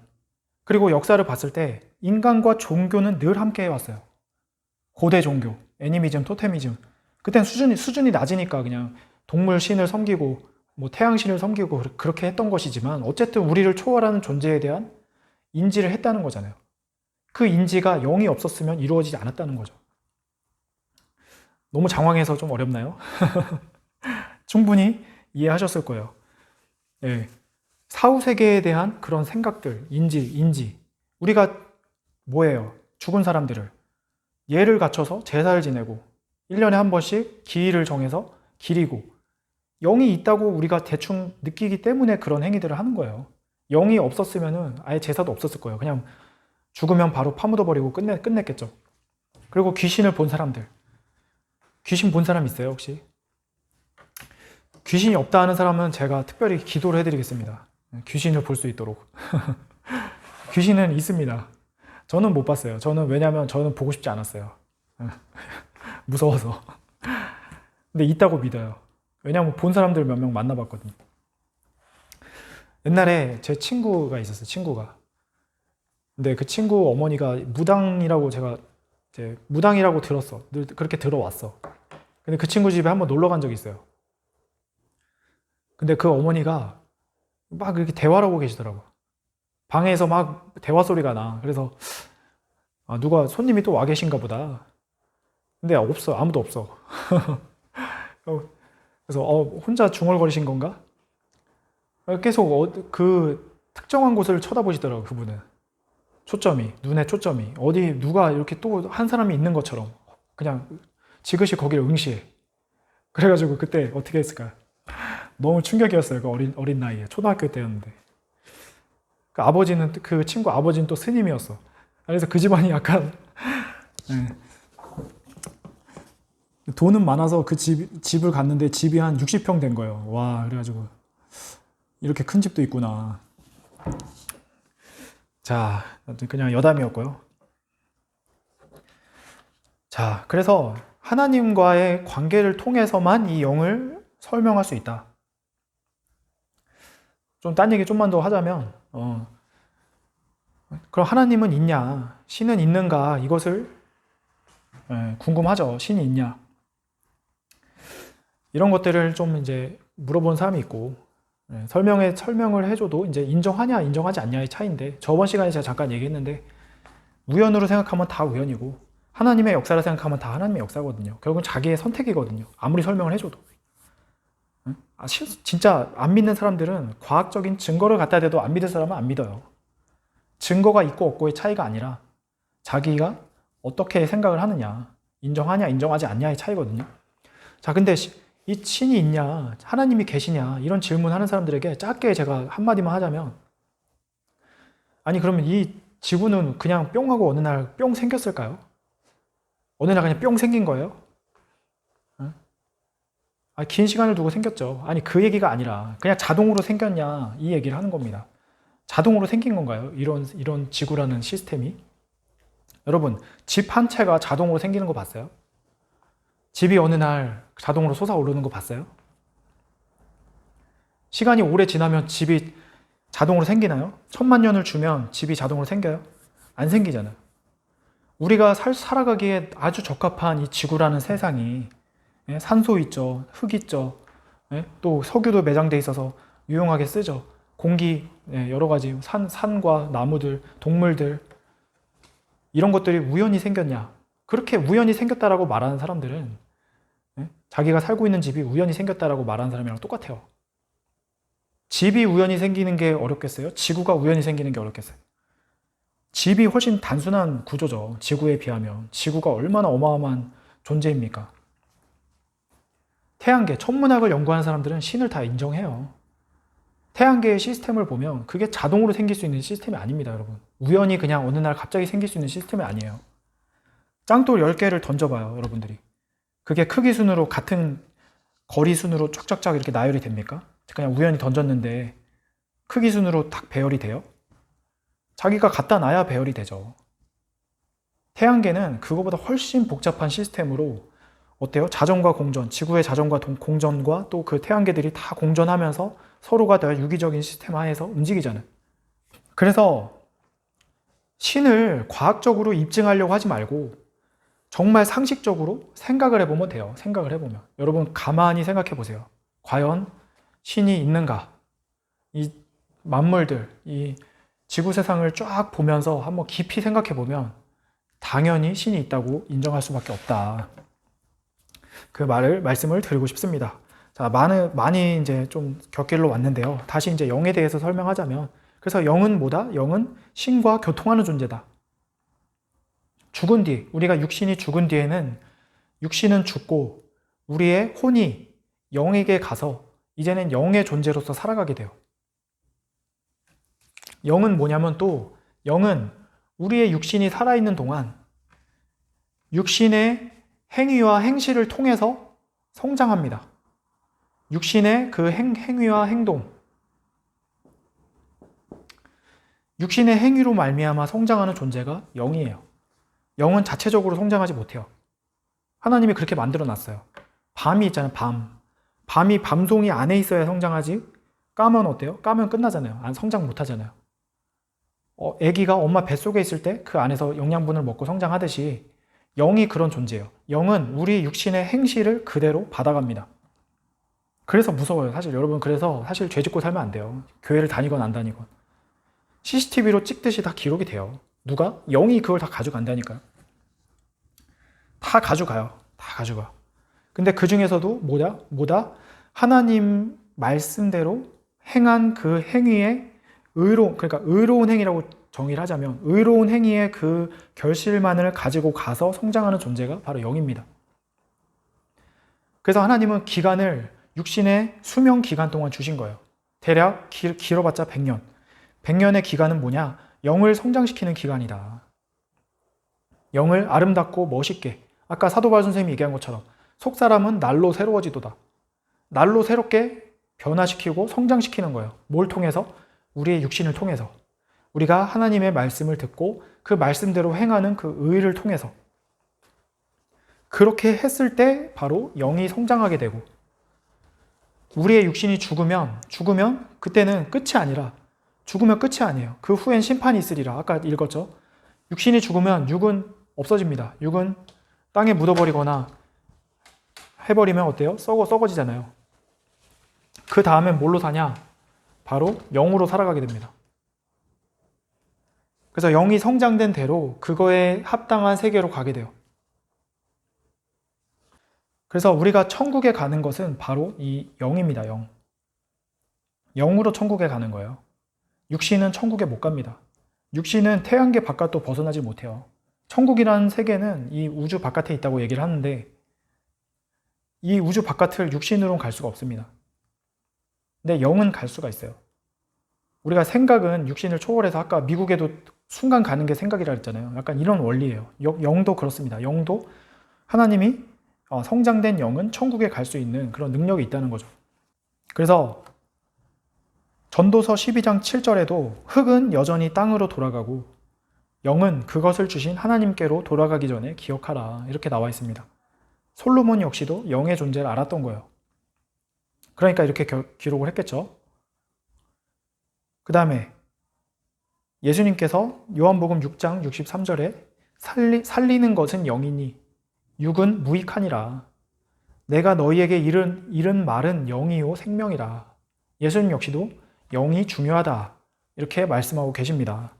그리고 역사를 봤을 때 인간과 종교는 늘 함께 해왔어요. 고대 종교, 애니미즘, 토테미즘, 그땐 수준이 낮으니까 그냥 동물 신을 섬기고 뭐 태양신을 섬기고 그렇게 했던 것이지만, 어쨌든 우리를 초월하는 존재에 대한 인지를 했다는 거잖아요. 그 인지가 영이 없었으면 이루어지지 않았다는 거죠. 너무 장황해서 좀 어렵나요? 충분히 이해하셨을 거예요. 네. 사후세계에 대한 그런 생각들, 인지. 우리가 뭐예요? 죽은 사람들을 예를 갖춰서 제사를 지내고 1년에 한 번씩 기일을 정해서 기리고, 영이 있다고 우리가 대충 느끼기 때문에 그런 행위들을 하는 거예요. 영이 없었으면 아예 제사도 없었을 거예요. 그냥 죽으면 바로 파묻어버리고 끝냈겠죠. 그리고 귀신을 본 사람들, 귀신 본 사람 있어요 혹시? 귀신이 없다 하는 사람은 제가 특별히 기도를 해드리겠습니다. 귀신을 볼 수 있도록. 귀신은 있습니다. 저는 못 봤어요. 왜냐면 저는 보고 싶지 않았어요. 무서워서. 근데 있다고 믿어요. 왜냐면 본 사람들 몇 명 만나봤거든요. 옛날에 제 친구가 있었어요. 친구가. 근데 그 친구 어머니가 무당이라고, 제가 이제 무당이라고 들었어. 늘 그렇게 들어왔어. 근데 그 친구 집에 한번 놀러 간 적이 있어요. 근데 그 어머니가 막 이렇게 대화를 하고 계시더라고. 방에서 막 대화 소리가 나. 그래서 누가 손님이 또 와 계신가 보다. 근데 없어. 아무도 없어. 그래서 혼자 중얼거리신 건가? 계속 그 특정한 곳을 쳐다보시더라고, 그분은. 눈에 초점이. 어디 누가 이렇게 또 한 사람이 있는 것처럼 그냥 지그시 거기를 응시해. 그래가지고 그때 어떻게 했을까? 너무 충격이었어요. 그 어린 나이에. 초등학교 때였는데. 그 친구 아버지는 또 스님이었어. 그래서 그 집안이 약간 네. 돈은 많아서 그 집을 갔는데 집이 한 60평 된 거예요. 와, 그래가지고 이렇게 큰 집도 있구나. 자, 그냥 여담이었고요. 자, 그래서 하나님과의 관계를 통해서만 이 영을 설명할 수 있다. 좀 딴 얘기 좀만 더 하자면, 그럼 하나님은 있냐? 신은 있는가? 이것을 궁금하죠. 신이 있냐? 이런 것들을 좀 이제 물어본 사람이 있고, 설명을 해줘도 이제 인정하냐, 인정하지 않냐의 차이인데, 저번 시간에 제가 잠깐 얘기했는데, 우연으로 생각하면 다 우연이고, 하나님의 역사를 생각하면 다 하나님의 역사거든요. 결국은 자기의 선택이거든요. 아무리 설명을 해줘도. 진짜 안 믿는 사람들은 과학적인 증거를 갖다 대도 안 믿을 사람은 안 믿어요. 증거가 있고 없고의 차이가 아니라 자기가 어떻게 생각을 하느냐, 인정하냐, 인정하지 않냐의 차이거든요. 자, 근데 이 신이 있냐, 하나님이 계시냐, 이런 질문하는 사람들에게 짧게 제가 한마디만 하자면, 아니 그러면 이 지구는 그냥 뿅 하고 어느 날 뿅 생겼을까요? 어느 날 그냥 뿅 생긴 거예요? 긴 시간을 두고 생겼죠. 아니 그 얘기가 아니라 그냥 자동으로 생겼냐, 이 얘기를 하는 겁니다. 자동으로 생긴 건가요? 이런 지구라는 시스템이? 여러분, 집 한 채가 자동으로 생기는 거 봤어요? 집이 어느 날 자동으로 솟아오르는 거 봤어요? 시간이 오래 지나면 집이 자동으로 생기나요? 1000만 년을 주면 집이 자동으로 생겨요? 안 생기잖아요. 우리가 살아가기에 아주 적합한 이 지구라는 세상이, 산소 있죠, 흙 있죠, 또 석유도 매장돼 있어서 유용하게 쓰죠. 공기, 여러 가지 산과 나무들, 동물들, 이런 것들이 우연히 생겼냐? 그렇게 우연히 생겼다라고 말하는 사람들은 자기가 살고 있는 집이 우연히 생겼다라고 말하는 사람이랑 똑같아요. 집이 우연히 생기는 게 어렵겠어요? 지구가 우연히 생기는 게 어렵겠어요? 집이 훨씬 단순한 구조죠. 지구에 비하면. 지구가 얼마나 어마어마한 존재입니까? 태양계, 천문학을 연구하는 사람들은 신을 다 인정해요. 태양계의 시스템을 보면 그게 자동으로 생길 수 있는 시스템이 아닙니다, 여러분. 우연히 그냥 어느 날 갑자기 생길 수 있는 시스템이 아니에요. 짱돌 10개를 던져봐요, 여러분들이. 그게 크기 순으로 같은 거리 순으로 쫙쫙쫙 이렇게 나열이 됩니까? 그냥 우연히 던졌는데 크기 순으로 딱 배열이 돼요? 자기가 갖다 놔야 배열이 되죠. 태양계는 그거보다 훨씬 복잡한 시스템으로 어때요? 자전과 공전, 지구의 자전과 공전과 또 그 태양계들이 다 공전하면서 서로가 다 유기적인 시스템 하에서 움직이잖아요. 그래서 신을 과학적으로 입증하려고 하지 말고 정말 상식적으로 생각을 해보면 돼요. 생각을 해보면. 여러분 가만히 생각해 보세요. 과연 신이 있는가? 이 만물들, 이 지구 세상을 쫙 보면서 한번 깊이 생각해 보면 당연히 신이 있다고 인정할 수밖에 없다. 그 말씀을 드리고 싶습니다. 자, 많이 이제 좀 곁길로 왔는데요. 다시 이제 영에 대해서 설명하자면, 그래서 영은 뭐다? 영은 신과 교통하는 존재다. 죽은 뒤, 우리가 육신이 죽은 뒤에는 육신은 죽고 우리의 혼이 영에게 가서 이제는 영의 존재로서 살아가게 돼요. 영은 뭐냐면 또 영은 우리의 육신이 살아있는 동안 육신의 행위와 행실을 통해서 성장합니다. 육신의 그 행위와 행동, 육신의 행위로 말미암아 성장하는 존재가 영이에요. 영은 자체적으로 성장하지 못해요. 하나님이 그렇게 만들어 놨어요. 밤이 있잖아요, 밤. 밤이 밤송이 안에 있어야 성장하지. 까면 어때요? 까면 끝나잖아요. 성장 못 하잖아요. 아기가 엄마 뱃속에 있을 때 그 안에서 영양분을 먹고 성장하듯이 영이 그런 존재예요. 영은 우리 육신의 행실을 그대로 받아갑니다. 그래서 무서워요. 사실 여러분, 그래서 사실 죄 짓고 살면 안 돼요. 교회를 다니건 안 다니건. CCTV로 찍듯이 다 기록이 돼요. 누가? 영이 그걸 다 가져간다니까요. 다 가져가요. 다 가져가. 근데 그 중에서도 뭐다? 하나님 말씀대로 행한 그 행위의 그러니까 의로운 행위라고 정의를 하자면 의로운 행위의 그 결실만을 가지고 가서 성장하는 존재가 바로 영입니다. 그래서 하나님은 기간을 육신의 수명 기간 동안 주신 거예요. 대략 길어봤자 100년. 100년의 기간은 뭐냐? 영을 성장시키는 기간이다. 영을 아름답고 멋있게, 아까 사도 바울 선생님이 얘기한 것처럼 속사람은 날로 새로워지도다. 날로 새롭게 변화시키고 성장시키는 거예요. 뭘 통해서? 우리의 육신을 통해서. 우리가 하나님의 말씀을 듣고 그 말씀대로 행하는 그 의를 통해서. 그렇게 했을 때 바로 영이 성장하게 되고, 우리의 육신이 죽으면 그때는 끝이 아니라, 죽으면 끝이 아니에요. 그 후엔 심판이 있으리라. 아까 읽었죠? 육신이 죽으면 육은 없어집니다. 육은 땅에 묻어버리거나 해버리면 어때요? 썩어지잖아요. 그 다음엔 뭘로 사냐? 바로 영으로 살아가게 됩니다. 그래서 영이 성장된 대로 그거에 합당한 세계로 가게 돼요. 그래서 우리가 천국에 가는 것은 바로 이 영입니다. 영. 영으로 천국에 가는 거예요. 육신은 천국에 못 갑니다. 육신은 태양계 바깥도 벗어나지 못해요. 천국이라는 세계는 이 우주 바깥에 있다고 얘기를 하는데 이 우주 바깥을 육신으로는 갈 수가 없습니다. 근데 영은 갈 수가 있어요. 우리가 생각은 육신을 초월해서 아까 미국에도 순간 가는 게 생각이라 했잖아요. 약간 이런 원리예요. 영도 그렇습니다. 영도 하나님이 성장된 영은 천국에 갈 수 있는 그런 능력이 있다는 거죠. 그래서 전도서 12장 7절에도 흙은 여전히 땅으로 돌아가고 영은 그것을 주신 하나님께로 돌아가기 전에 기억하라. 이렇게 나와 있습니다. 솔로몬 역시도 영의 존재를 알았던 거예요. 그러니까 이렇게 기록을 했겠죠. 그 다음에 예수님께서 요한복음 6장 63절에 살리는 것은 영이니 육은 무익하니라. 내가 너희에게 이른 말은 영이요 생명이라. 예수님 역시도 영이 중요하다. 이렇게 말씀하고 계십니다.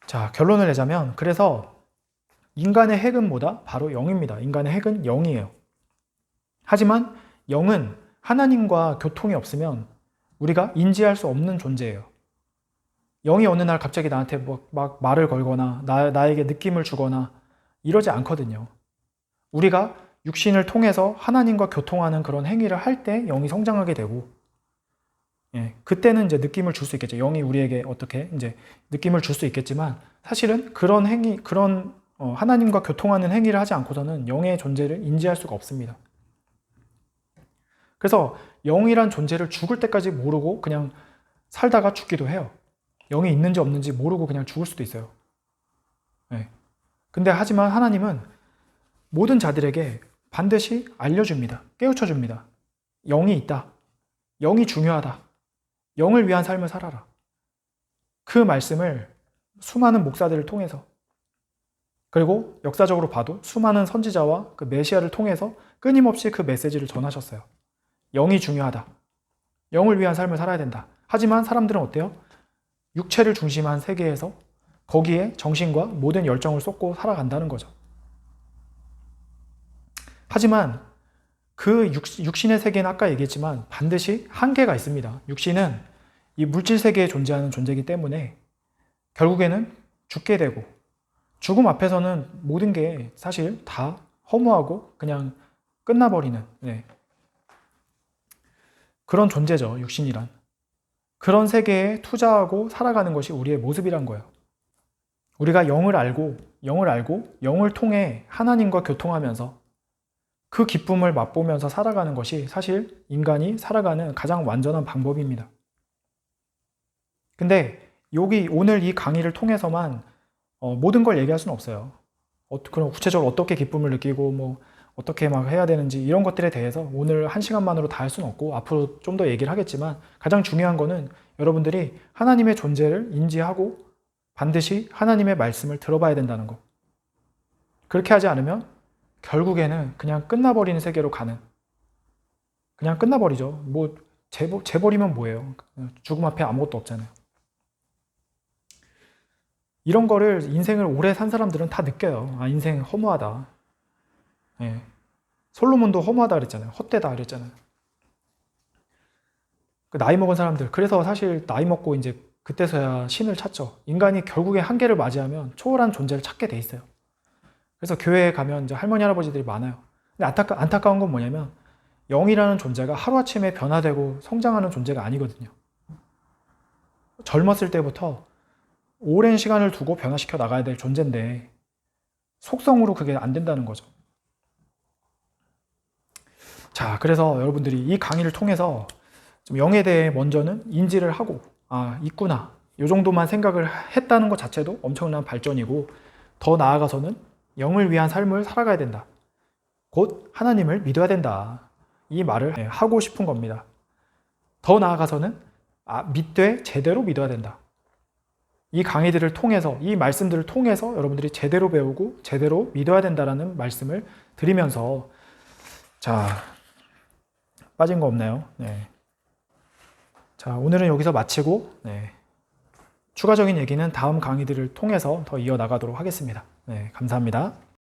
자, 결론을 내자면 그래서 인간의 핵은 뭐다? 바로 영입니다. 인간의 핵은 영이에요. 하지만 영은 하나님과 교통이 없으면 우리가 인지할 수 없는 존재예요. 영이 어느 날 갑자기 나한테 막 말을 걸거나 나에게 느낌을 주거나 이러지 않거든요. 우리가 육신을 통해서 하나님과 교통하는 그런 행위를 할 때 영이 성장하게 되고, 예, 그때는 이제 느낌을 줄 수 있겠죠. 영이 우리에게 어떻게 이제 느낌을 줄 수 있겠지만, 사실은 그런 행위, 하나님과 교통하는 행위를 하지 않고서는 영의 존재를 인지할 수가 없습니다. 그래서 영이란 존재를 죽을 때까지 모르고 그냥 살다가 죽기도 해요. 영이 있는지 없는지 모르고 그냥 죽을 수도 있어요. 네. 근데 하지만 하나님은 모든 자들에게 반드시 알려줍니다. 깨우쳐줍니다. 영이 있다. 영이 중요하다. 영을 위한 삶을 살아라. 그 말씀을 수많은 목사들을 통해서, 그리고 역사적으로 봐도 수많은 선지자와 그 메시아를 통해서 끊임없이 그 메시지를 전하셨어요. 영이 중요하다. 영을 위한 삶을 살아야 된다. 하지만 사람들은 어때요? 육체를 중심한 세계에서 거기에 정신과 모든 열정을 쏟고 살아간다는 거죠. 하지만 그 육신의 세계는 아까 얘기했지만 반드시 한계가 있습니다. 육신은 이 물질 세계에 존재하는 존재이기 때문에 결국에는 죽게 되고, 죽음 앞에서는 모든 게 사실 다 허무하고 그냥 끝나버리는, 네, 그런 존재죠. 육신이란. 그런 세계에 투자하고 살아가는 것이 우리의 모습이란 거예요. 우리가 영을 알고 영을 통해 하나님과 교통하면서 그 기쁨을 맛보면서 살아가는 것이 사실 인간이 살아가는 가장 완전한 방법입니다. 근데 여기 오늘 이 강의를 통해서만 모든 걸 얘기할 수는 없어요. 그럼 구체적으로 어떻게 기쁨을 느끼고 어떻게 막 해야 되는지 이런 것들에 대해서 오늘 한 시간만으로 다 할 수는 없고 앞으로 좀 더 얘기를 하겠지만, 가장 중요한 거는 여러분들이 하나님의 존재를 인지하고 반드시 하나님의 말씀을 들어봐야 된다는 거. 그렇게 하지 않으면 결국에는 그냥 끝나버리는 세계로 가는, 그냥 끝나버리죠. 재버리면 뭐예요? 죽음 앞에 아무것도 없잖아요. 이런 거를 인생을 오래 산 사람들은 다 느껴요. 아, 인생 허무하다. 예. 솔로몬도 허무하다 그랬잖아요. 헛되다 그랬잖아요. 그 나이 먹은 사람들, 그래서 사실 나이 먹고 이제 그때서야 신을 찾죠. 인간이 결국에 한계를 맞이하면 초월한 존재를 찾게 돼 있어요. 그래서 교회에 가면 이제 할머니, 할아버지들이 많아요. 근데 안타까운 건 뭐냐면 영이라는 존재가 하루아침에 변화되고 성장하는 존재가 아니거든요. 젊었을 때부터 오랜 시간을 두고 변화시켜 나가야 될 존재인데 속성으로 그게 안 된다는 거죠. 자, 그래서 여러분들이 이 강의를 통해서 좀 영에 대해 먼저는 인지를 하고, 아, 있구나. 이 정도만 생각을 했다는 것 자체도 엄청난 발전이고, 더 나아가서는 영을 위한 삶을 살아가야 된다. 곧 하나님을 믿어야 된다. 이 말을 하고 싶은 겁니다. 더 나아가서는 믿되 제대로 믿어야 된다. 이 강의들을 통해서, 이 말씀들을 통해서 여러분들이 제대로 배우고 제대로 믿어야 된다라는 말씀을 드리면서, 자, 빠진 거 없나요? 네. 자, 오늘은 여기서 마치고, 네, 추가적인 얘기는 다음 강의들을 통해서 더 이어나가도록 하겠습니다. 네, 감사합니다.